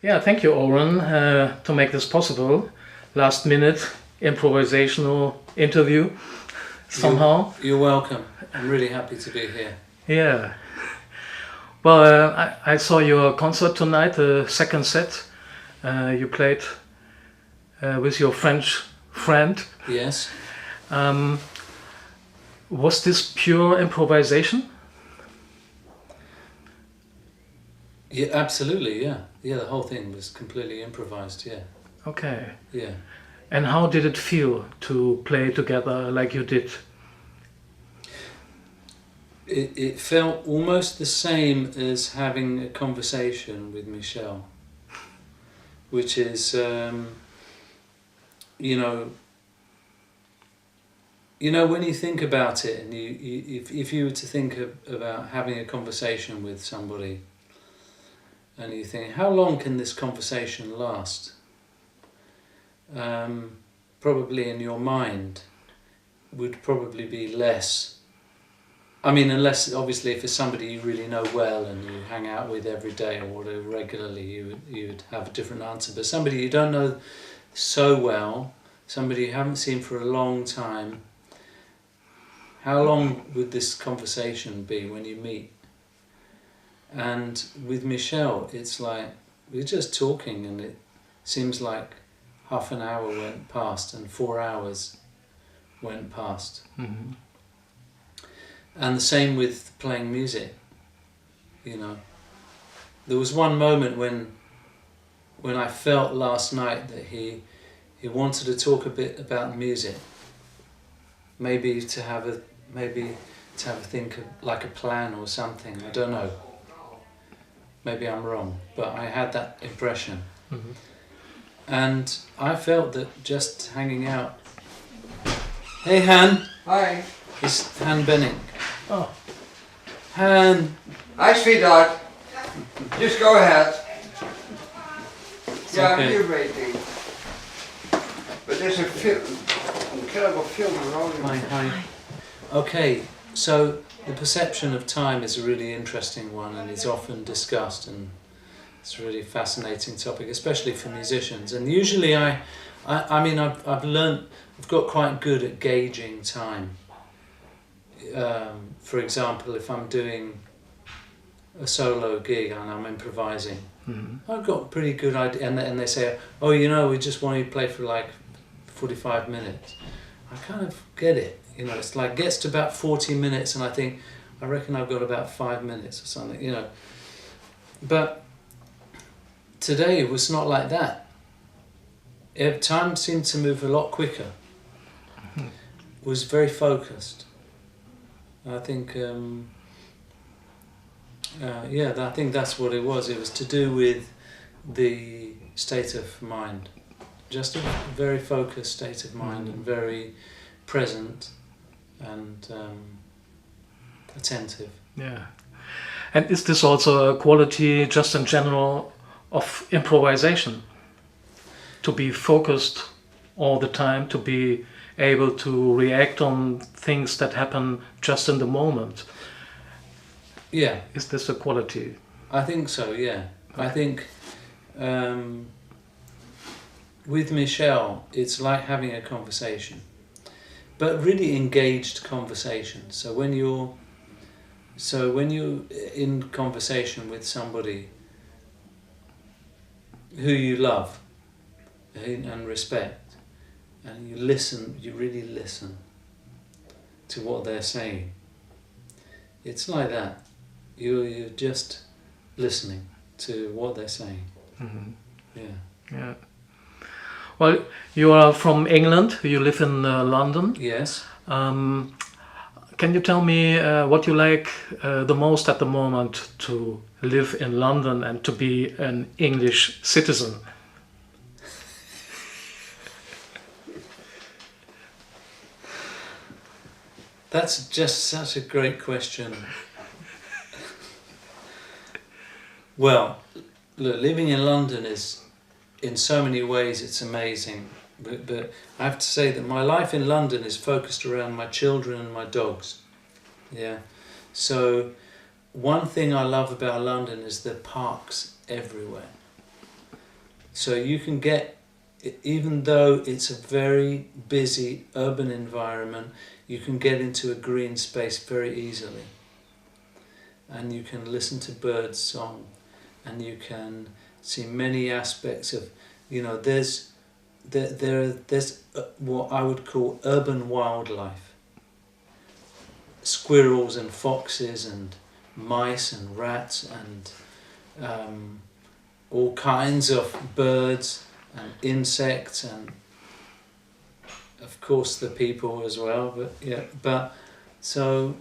Yeah, thank you, Oren, to make this possible. Last minute improvisational interview somehow. You're welcome. I'm really happy to be here. Yeah. Well, I saw your concert tonight, the second set. You played with your French friend. Yes. Was this pure improvisation? Yeah, absolutely. Yeah, the whole thing was completely improvised. Yeah. Okay. Yeah. And how did it feel to play together like you did? It felt almost the same as having a conversation with Michel, which is, you know, when you think about it, and if you were to think about having a conversation with somebody, and you think, how long can this conversation last? Probably in your mind would probably be less. I mean, unless obviously if it's somebody you really know well and you hang out with every day or whatever regularly, you would have a different answer. But somebody you don't know so well, somebody you haven't seen for a long time, how long would this conversation be when you meet? And with Michel, it's like we're just talking, and it seems like half an hour went past and 4 hours went past. Mm-hmm. And the same with playing music, you know. There was one moment when I felt last night that he wanted to talk a bit about music. Maybe to have a think of like a plan or something. I don't know. Maybe I'm wrong, but I had that impression. Mm-hmm. And I felt that just hanging out. Hey Han. Hi. It's Han Benning. Oh. Han. Hi, sweetheart. Just go ahead. Yeah, okay. I'm here waiting. But there's a incredible film around. Hi. Okay, so the perception of time is a really interesting one, and it's often discussed, and it's a really fascinating topic, especially for musicians. And usually I've got quite good at gauging time. For example, if I'm doing a solo gig and I'm improvising, mm-hmm. I've got a pretty good idea, and they say, oh, we just want you to play for like 45 minutes. I kind of get it, it's like gets to about 40 minutes and I reckon I've got about 5 minutes or something, But today it was not like that. Time seemed to move a lot quicker. Mm-hmm. It was very focused. I think, I think that's what it was. It was to do with the state of mind. Just a very focused state of mind, and very present and attentive. Yeah. And is this also a quality, just in general, of improvisation? To be focused all the time, to be able to react on things that happen just in the moment. Yeah. Is this a quality? I think so, yeah. Okay. I think with Michel, it's like having a conversation, but really engaged conversation. So when you're in conversation with somebody who you love and respect, and you really listen to what they're saying. It's like that. You're just listening to what they're saying. Mm-hmm. Yeah. Well, you are from England. You live in London. Yes. Can you tell me what you like the most at the moment to live in London and to be an English citizen? That's just such a great question. Well, look, living in London is, in so many ways, it's amazing. But I have to say that my life in London is focused around my children and my dogs. Yeah. So one thing I love about London is the parks everywhere. So you can get, even though it's a very busy urban environment, you can get into a green space very easily. And you can listen to birds' song, and you can see many aspects of, there's what I would call urban wildlife. Squirrels and foxes and mice and rats and all kinds of birds and insects, and of course the people as well, but so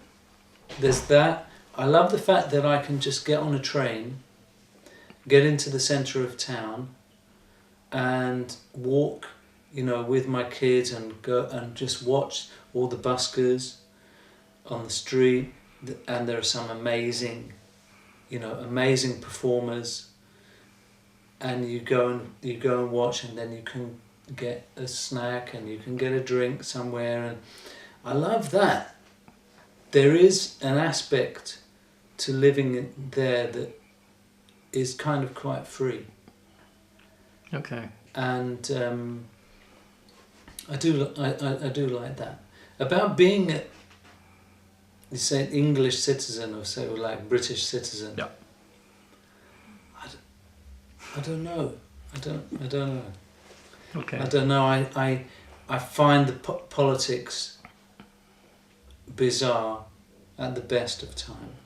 there's that. I love the fact that I can just get on a train, get into the centre of town and walk, with my kids and go and just watch all the buskers on the street, and there are some amazing performers, and you go and watch, and then you can get a snack and you can get a drink somewhere, and I love that. There is an aspect to living there that is kind of quite free. Okay. And I do like that. About being you say English citizen or say like British citizen. Yeah. I don't know. I don't know. Okay. I don't know. I find the politics bizarre at the best of times.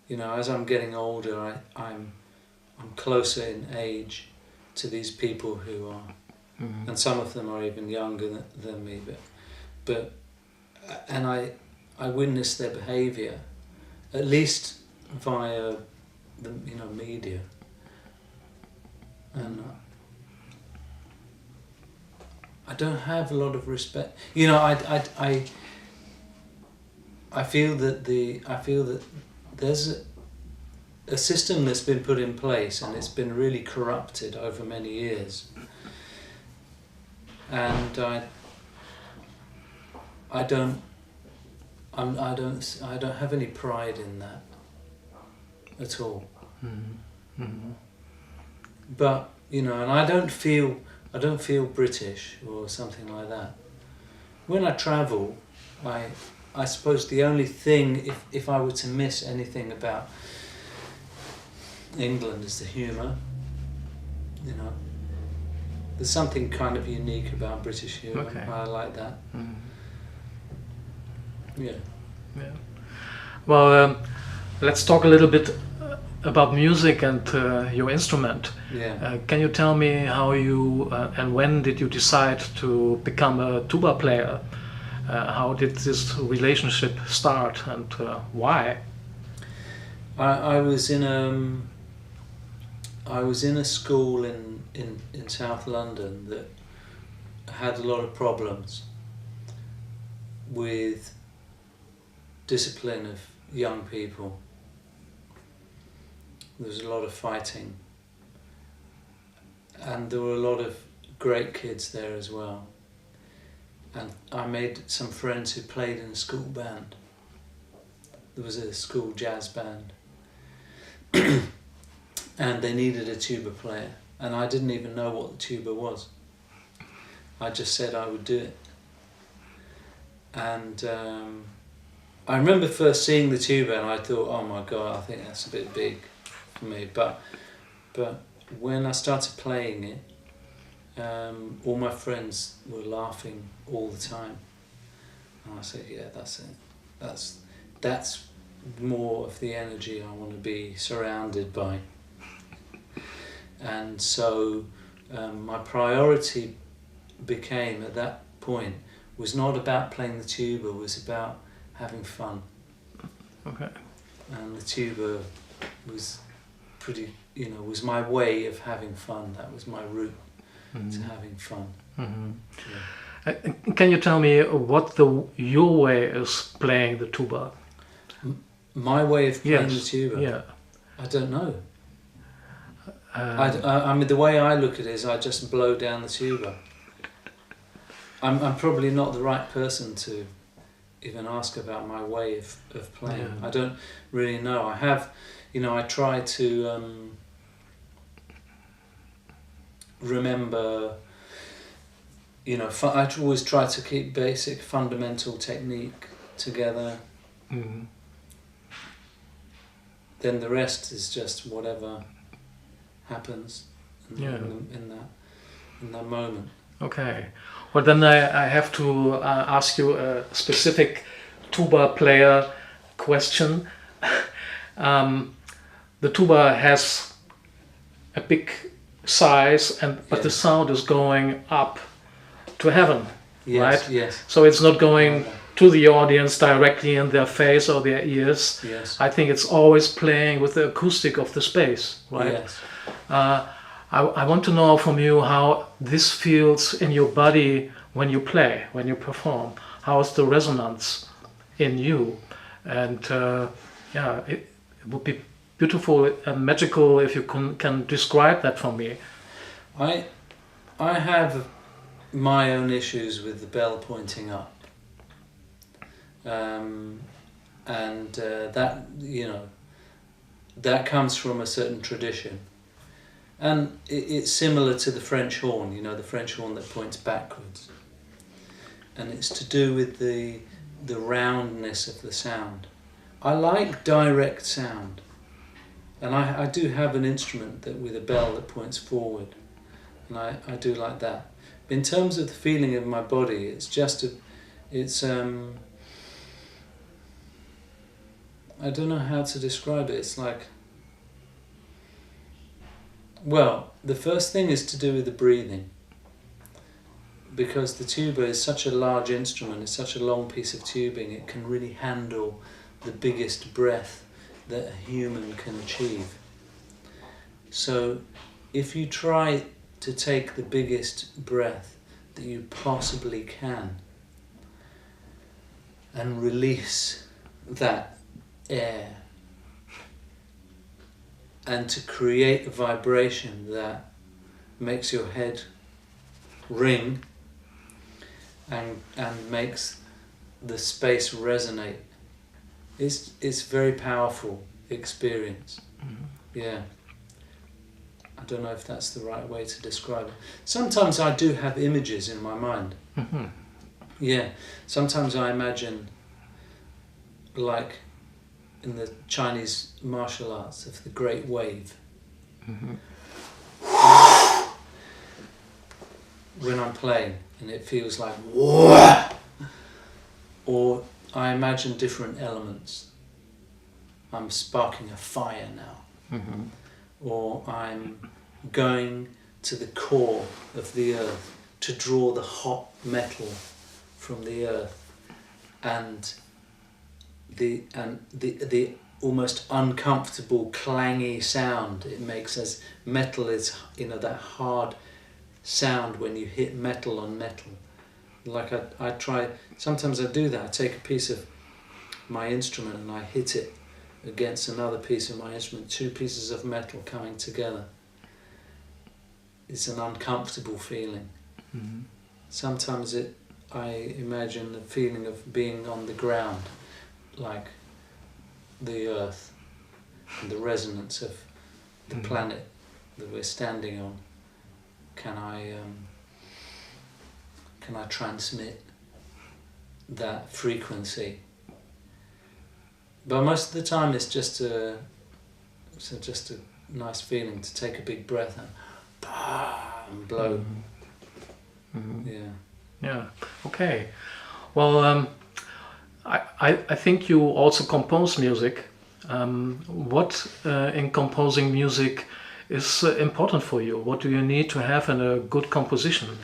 As I'm getting older, I'm closer in age to these people who are, and some of them are even younger than me. But I witness their behaviour, at least via the media, and I don't have a lot of respect. I feel that there's a system that's been put in place, and it's been really corrupted over many years. And I don't have any pride in that at all. Mm-hmm. Mm-hmm. But and I don't feel British or something like that. When I travel, I suppose the only thing, if I were to miss anything about England, is the humour. There's something kind of unique about British humour. Okay. I like that. Mm-hmm. Yeah. Yeah. Well, let's talk a little bit about music and your instrument. Yeah. Can you tell me how you and when did you decide to become a tuba player? How did this relationship start, and why? I was in a school in South London that had a lot of problems with discipline of young people. There was a lot of fighting, and there were a lot of great kids there as well. And I made some friends who played in a school band. There was a school jazz band. And they needed a tuba player. And I didn't even know what the tuba was. I just said I would do it. And I remember first seeing the tuba and I thought, oh my God, I think that's a bit big for me. But when I started playing it, all my friends were laughing all the time, and I said, "Yeah, that's it. That's more of the energy I want to be surrounded by." And so my priority became at that point was not about playing the tuba; was about having fun. Okay. And the tuba was pretty, was my way of having fun. That was my route. To having fun. Mm-hmm. Yeah. Can you tell me what your way is playing the tuba? My way of playing the Yes. tuba? Yeah. I don't know. I mean, the way I look at it is I just blow down the tuba. I'm probably not the right person to even ask about my way of playing. Yeah. I don't really know. I have, I try to remember, you know, I always try to keep basic fundamental technique together. Mm-hmm. Then the rest is just whatever happens in that moment. Okay. Well, then I have to ask you a specific tuba player question. The tuba has a big size, but the sound is going up to heaven, right? Yes. So it's not going to the audience directly in their face or their ears. Yes. I think it's always playing with the acoustic of the space, right? Yes. I want to know from you how this feels in your body when you play, when you perform. How is the resonance in you? And it would be beautiful and magical if you can describe that for me. I have my own issues with the bell pointing up. That, you know, that comes from a certain tradition. And it's similar to the French horn, you know, the French horn that points backwards. And it's to do with the roundness of the sound. I like direct sound. And I do have an instrument with a bell that points forward. And I do like that. But in terms of the feeling of my body, it's just I don't know how to describe it. It's like, well, the first thing is to do with the breathing. Because the tuba is such a large instrument, it's such a long piece of tubing, it can really handle the biggest breath that a human can achieve. So if you try to take the biggest breath that you possibly can and release that air, and to create a vibration that makes your head ring and makes the space resonate, it's very powerful experience. Mm-hmm. Yeah. I don't know if that's the right way to describe it. Sometimes I do have images in my mind. Mm-hmm. Yeah. Sometimes I imagine, like in the Chinese martial arts, of the great wave. Mm-hmm. When I'm playing and it feels like whoa, or I imagine different elements. I'm sparking a fire now. Mm-hmm. Or I'm going to the core of the earth to draw the hot metal from the earth, and the almost uncomfortable clangy sound it makes as metal is, you know, that hard sound when you hit metal on metal. Like I try, sometimes I do that. I take a piece of my instrument and I hit it against another piece of my instrument, two pieces of metal coming together. It's an uncomfortable feeling. Mm-hmm. Sometimes I imagine the feeling of being on the ground, like the earth and the resonance of the Mm-hmm. planet that we're standing on. Can I transmit that frequency? But most of the time it's just a nice feeling to take a big breath and blow. Mm-hmm. Mm-hmm. Yeah. Yeah. Okay. Well, I think you also compose music. What in composing music is important for you? What do you need to have in a good composition?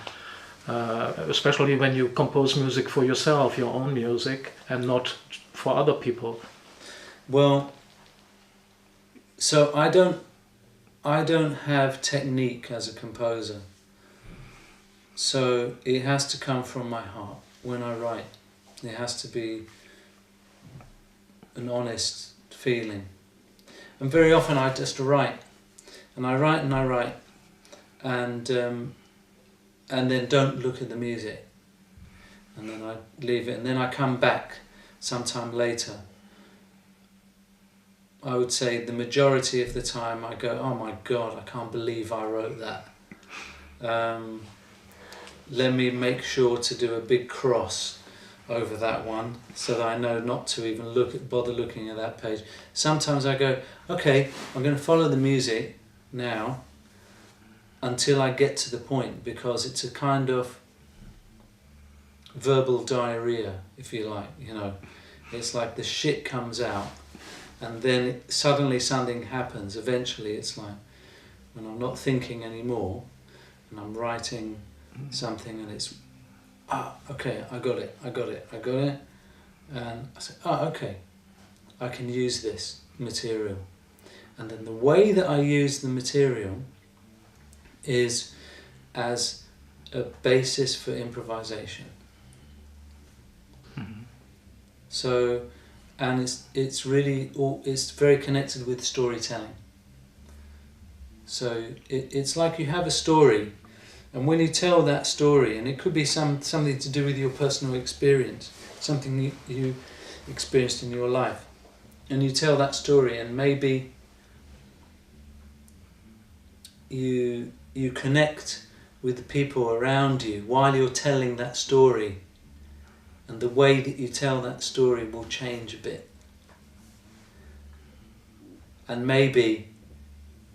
Especially when you compose music for yourself, your own music, and not for other people. Well, so I don't have technique as a composer. So it has to come from my heart when I write. It has to be an honest feeling. And very often I just write. And I write and I write. And then don't look at the music. And then I leave it. And then I come back sometime later. I would say the majority of the time I go, oh my God, I can't believe I wrote that. Let me make sure to do a big cross over that one so that I know not to even bother looking at that page. Sometimes I go, okay, I'm going to follow the music now until I get to the point, because it's a kind of verbal diarrhea, if you like, you know. It's like the shit comes out and then suddenly something happens. Eventually it's like when I'm not thinking anymore and I'm writing something and it's, okay, I got it. And I say, okay, I can use this material. And then the way that I use the material is as a basis for improvisation. Mm-hmm. So, and it's very connected with storytelling. So it's like you have a story, and when you tell that story, and it could be something to do with your personal experience, something you experienced in your life, and you tell that story, and maybe you connect with the people around you while you're telling that story, and the way that you tell that story will change a bit. And maybe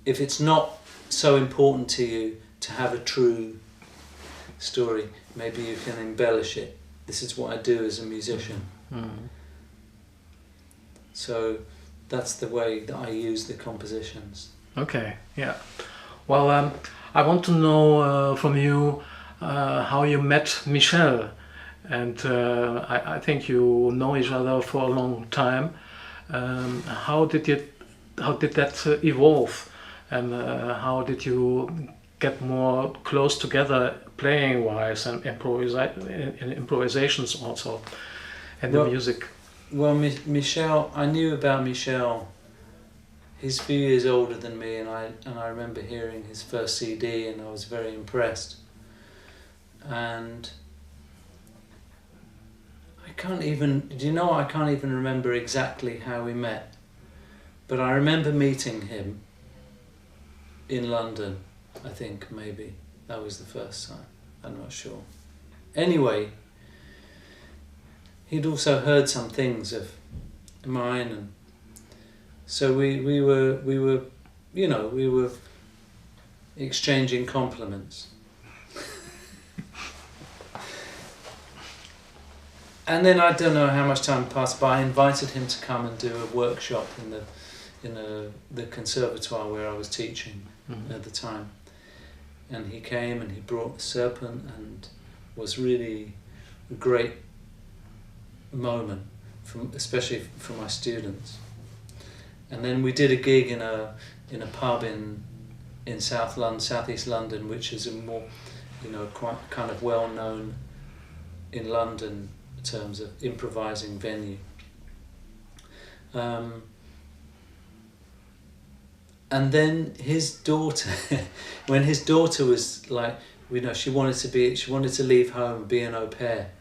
if it's not so important to you to have a true story, maybe you can embellish it. This is what I do as a musician. Mm-hmm. So that's the way that I use the compositions. Okay, yeah. Well, I want to know from you how you met Michel, and I think you know each other for a long time. How did that evolve, and how did you get more close together, playing wise and improvisations also, and the music? Well, Michel, I knew about Michel. He's a few years older than me, and I remember hearing his first CD, and I was very impressed. And I can't even remember exactly how we met, but I remember meeting him in London. I think maybe that was the first time. I'm not sure. Anyway, he'd also heard some things of mine, and so we were exchanging compliments. And then I don't know how much time passed by. I invited him to come and do a workshop in the conservatoire where I was teaching at the time. And he came and he brought the serpent, and was really a great moment, especially for my students. And then we did a gig in a pub in Southeast London, which is a more, quite kind of well known in London in terms of improvising venue. And then his daughter, when his daughter was like, she wanted to leave home and be an au pair.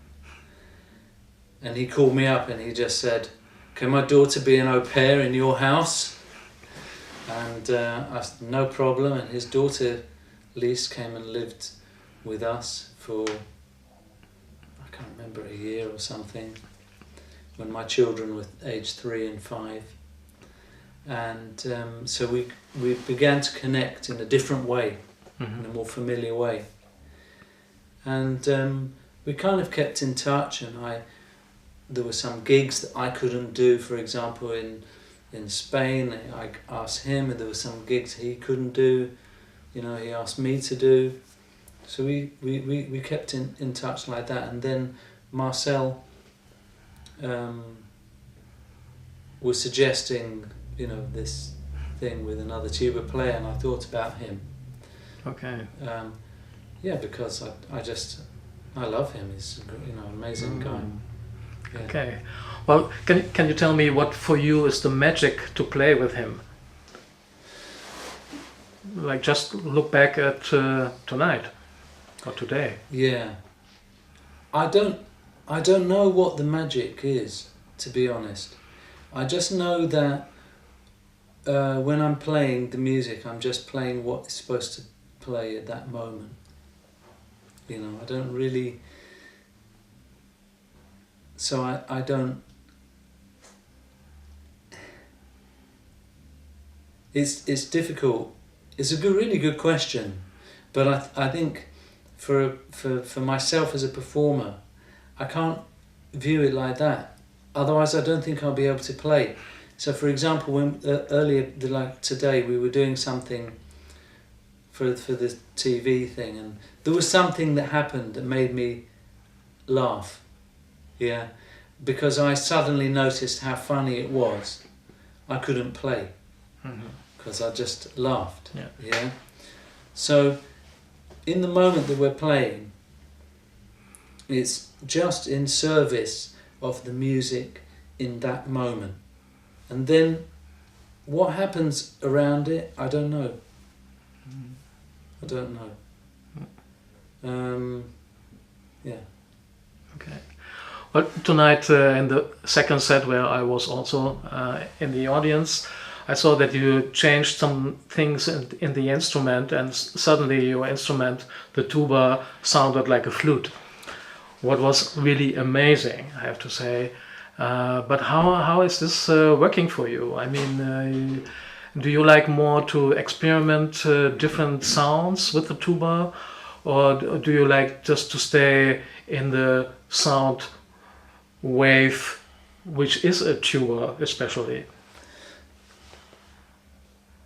And he called me up and he just said, "Can my daughter be an au pair in your house?" And I said, "No problem." And his daughter, Lise, came and lived with us for, I can't remember, a year or something, when my children were aged 3 and 5. And so we began to connect in a different way, in a more familiar way. And we kind of kept in touch, and there were some gigs that I couldn't do, for example, in Spain. I asked him, and there were some gigs he couldn't do, he asked me to do. So we kept in touch like that. And then Marcel was suggesting, this thing with another tuba player, and I thought about him. Okay. Because I love him. He's an amazing guy. Yeah. Okay. Well, can you tell me what for you is the magic to play with him? Like, just look back at tonight or today. Yeah. I don't know what the magic is, to be honest. I just know that when I'm playing the music, I'm just playing what it's supposed to play at that moment. You know, I don't really. So I don't. It's difficult. It's a really good question, but I think for myself as a performer, I can't view it like that. Otherwise, I don't think I'll be able to play. So, for example, when earlier, like today, we were doing something for the TV thing, and there was something that happened that made me laugh. Yeah, because I suddenly noticed how funny it was. I couldn't play. Because I just laughed. Yeah. So, in the moment that we're playing, it's just in service of the music in that moment. And then, what happens around it, I don't know. I don't know. Yeah. Okay. Well, tonight in the second set, where I was also in the audience, I saw that you changed some things in the instrument, and suddenly your instrument, the tuba, sounded like a flute. What was really amazing, I have to say. But how is this working for you? I mean, do you like more to experiment different sounds with the tuba, or do you like just to stay in the sound wave, which is a tuba especially?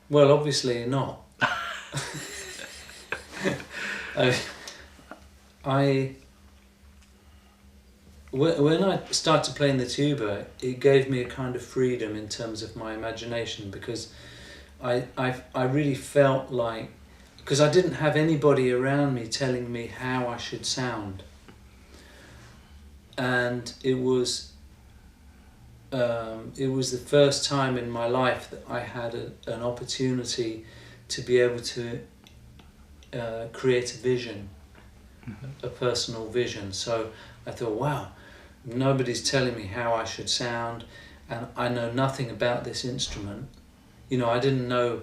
Well, obviously not. When I started playing the tuba, it gave me a kind of freedom in terms of my imagination, because I really felt like, because I didn't have anybody around me telling me how I should sound, and it was the first time in my life that I had an opportunity to be able to create a vision, a personal vision. So I thought, wow, nobody's telling me how I should sound, and I know nothing about this instrument. You know, I didn't know.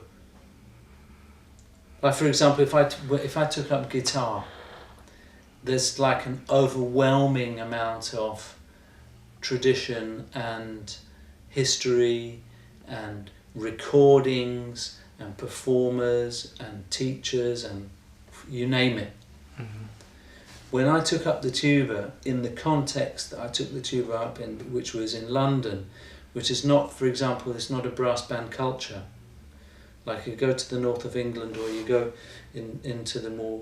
Like, for example, if I took up guitar, there's like an overwhelming amount of tradition and history and recordings and performers and teachers and you name it. When I took up the tuba, in the context that I took the tuba up in, which was in London, which is not, for example, it's not a brass band culture. Like, you go to the north of England, or you go into the more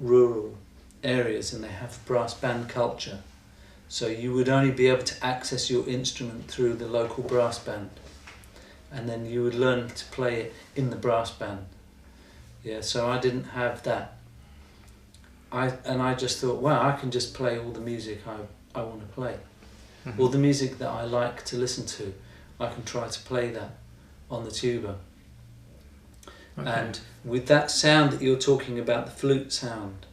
rural areas, and they have brass band culture. So you would only be able to access your instrument through the local brass band, and then you would learn to play it in the brass band. Yeah, so I didn't have that. I just thought, wow, I can just play all the music I want to play. All the music that I like to listen to, I can try to play that on the tuba. Okay. And with that sound that you're talking about, the flute sound,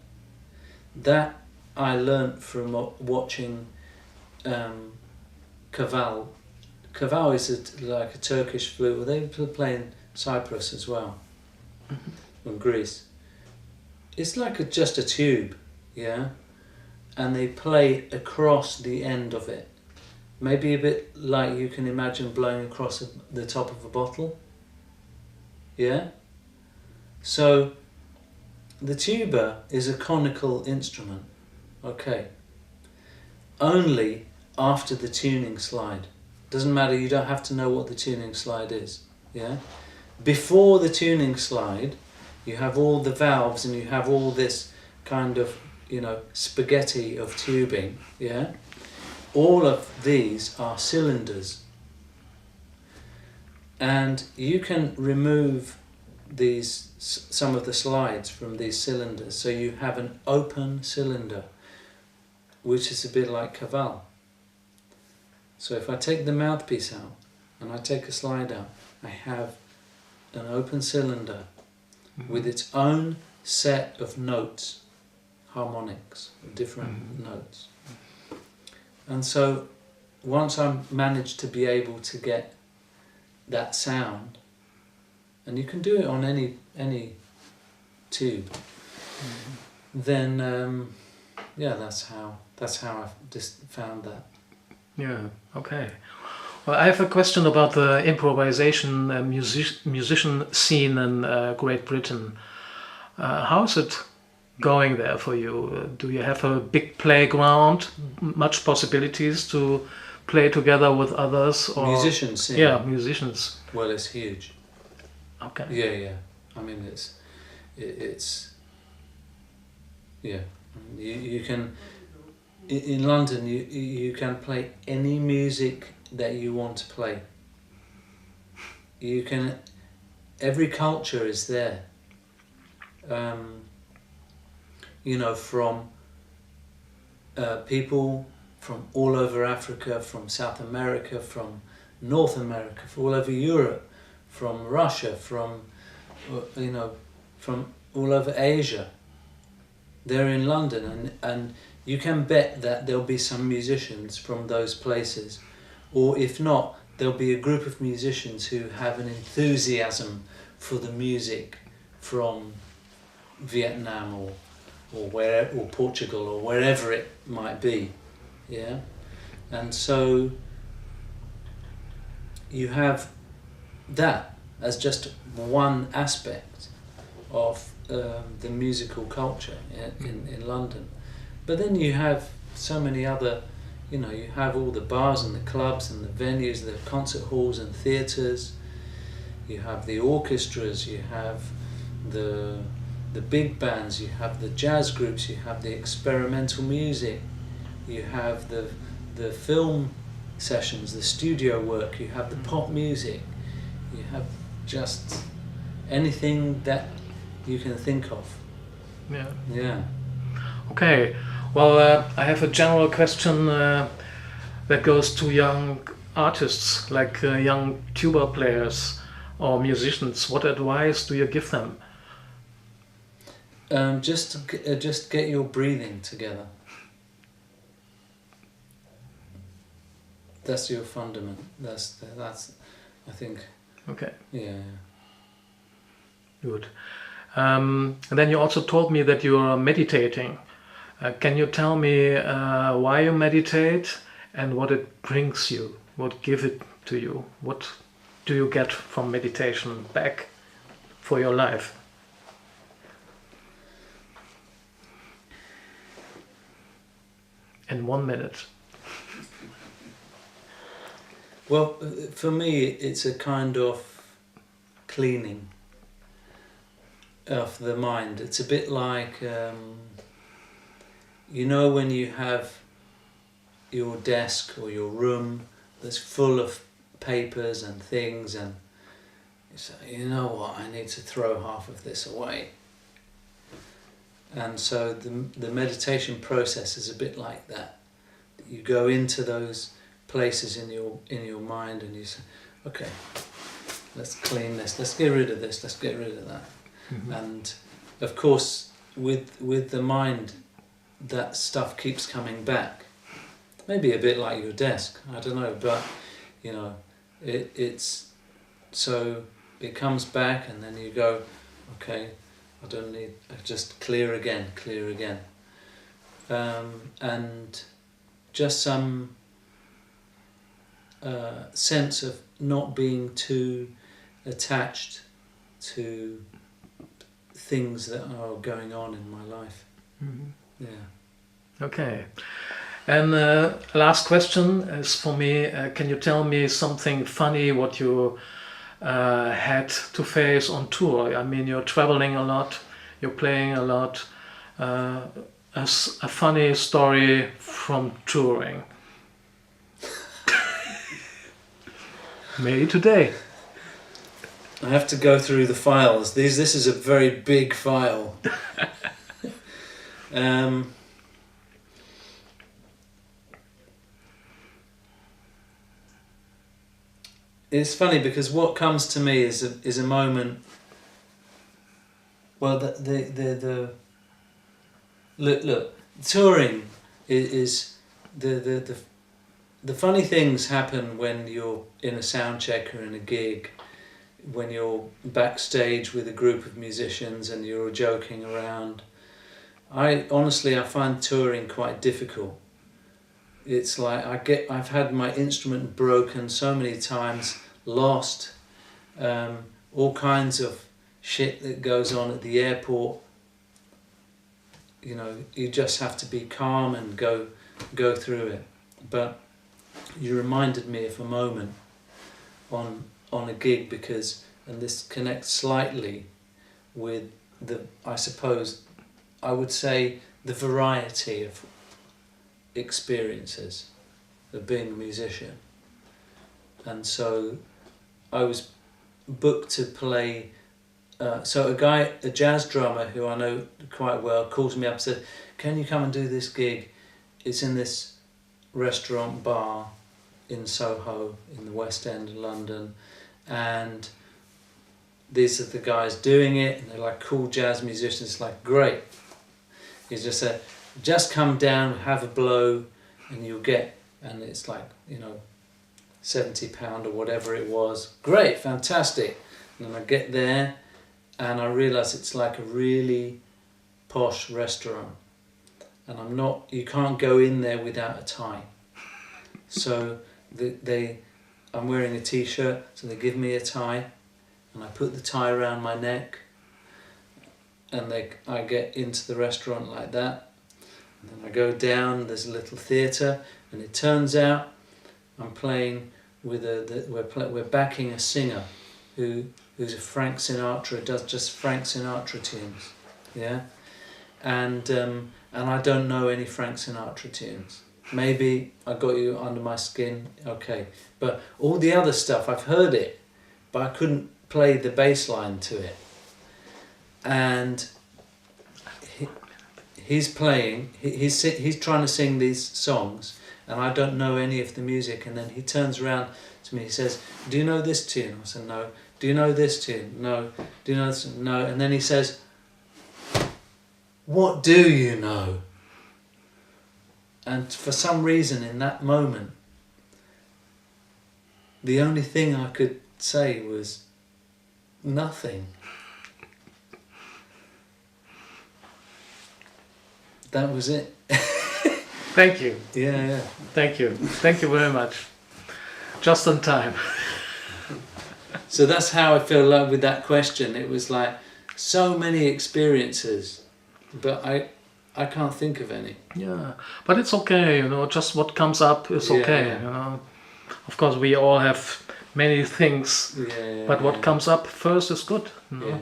that I learnt from watching Kaval. Kaval is like a Turkish flute. They play in Cyprus as well, in Greece. It's like just a tube, yeah? And they play across the end of it. Maybe a bit like you can imagine blowing across the top of a bottle. Yeah? So, the tuba is a conical instrument, okay? Only after the tuning slide. Doesn't matter, you don't have to know what the tuning slide is, yeah? Before the tuning slide, you have all the valves and you have all this kind of, you know, spaghetti of tubing, yeah? All of these are cylinders. And you can remove some of the slides from these cylinders, so you have an open cylinder, which is a bit like Kaval. So if I take the mouthpiece out and I take a slide out, I have an open cylinder with its own set of notes, harmonics, different notes. And so once I managed to be able to get that sound, and you can do it on any tube, then that's how I've just found that. Yeah, okay. Well, I have a question about the improvisation musician scene in Great Britain. How is it going there for you? Do you have a big playground, much possibilities to play together with others? Or Musicians scene? Yeah, musicians. Well, it's huge. Okay. Yeah. I mean, it's yeah. You can in London you can play any music that you want to play. You can, every culture is there. You know, from people from all over Africa, from South America, from North America, from all over Europe, from Russia, from from all over Asia. They're in London, and you can bet that there'll be some musicians from those places, or if not, there'll be a group of musicians who have an enthusiasm for the music from Vietnam or Portugal or wherever it might be, yeah. And so you have that as just one aspect of the musical culture in London. But then you have so many other, you know, you have all the bars and the clubs and the venues, the concert halls and theatres, you have the orchestras, you have the big bands, you have the jazz groups, you have the experimental music, you have the film sessions, the studio work, you have the pop music, you have just anything that you can think of. Yeah. Yeah. Okay. Well, I have a general question that goes to young artists, like young tuba players or musicians. What advice do you give them? Just get your breathing together. That's your fundament. That's I think. Okay. Yeah. Good. And then you also told me that you are meditating. Can you tell me why you meditate and what it brings you? What gives it to you? What do you get from meditation back for your life? In 1 minute. Well, for me, it's a kind of cleaning of the mind. It's a bit like, you know, when you have your desk or your room that's full of papers and things, and you say, you know what, I need to throw half of this away. And so the meditation process is a bit like that. You go into those places in your mind and you say, okay, let's clean this, let's get rid of this, let's get rid of that. Mm-hmm. And of course, with the mind, that stuff keeps coming back. Maybe a bit like your desk, I don't know, but you know, it's so it comes back, and then you go, okay, I just clear again, and just some sense of not being too attached to things that are going on in my life. Mm-hmm. Yeah. Okay. And last question is for me. Can you tell me something funny what you had to face on tour? I mean, you're traveling a lot, you're playing a lot. A funny story from touring. Maybe today. I have to go through the files. This is a very big file. It's funny because what comes to me is a moment. Well, the look, touring is the funny things happen when you're in a sound check or in a gig, when you're backstage with a group of musicians and you're joking around, I find touring quite difficult. It's like I've had my instrument broken so many times, lost, all kinds of shit that goes on at the airport. You know, you just have to be calm and go through it. But you reminded me of a moment on a gig because, and this connects slightly with I would say the variety of experiences of being a musician. And so I was booked to play, so a jazz drummer who I know quite well calls me up and said, can you come and do this gig? It's in this restaurant bar in Soho in the West End of London, and these are the guys doing it, and they're like cool jazz musicians. It's like, great. He just said, just come down, have a blow, and you'll get, and it's like, you know, £70 or whatever it was. Great, fantastic. And then I get there and I realise it's like a really posh restaurant, and you can't go in there without a tie. So I'm wearing a t-shirt, so they give me a tie, and I put the tie around my neck, and I get into the restaurant like that, and then I go down, there's a little theatre, and it turns out I'm playing with we're backing a singer who's a Frank Sinatra, does just Frank Sinatra tunes, yeah, and I don't know any Frank Sinatra tunes. Maybe I got you under my skin, okay, but all the other stuff I've heard it, but I couldn't play the bass line to it. And he's playing, he's trying to sing these songs, and I don't know any of the music. And then he turns around to me, he says, do you know this tune? I said, no. Do you know this tune? No. Do you know this? No. And then he says, what do you know? And for some reason in that moment, the only thing I could say was nothing. That was it. Thank you. Yeah. Thank you. Thank you very much. Just in time. So that's how I feel like with that question. It was like so many experiences, but I can't think of any. Yeah, but it's okay, you know, just what comes up is okay, Yeah. you know. Of course, we all have many things, but what comes up first is good, you know. Yeah.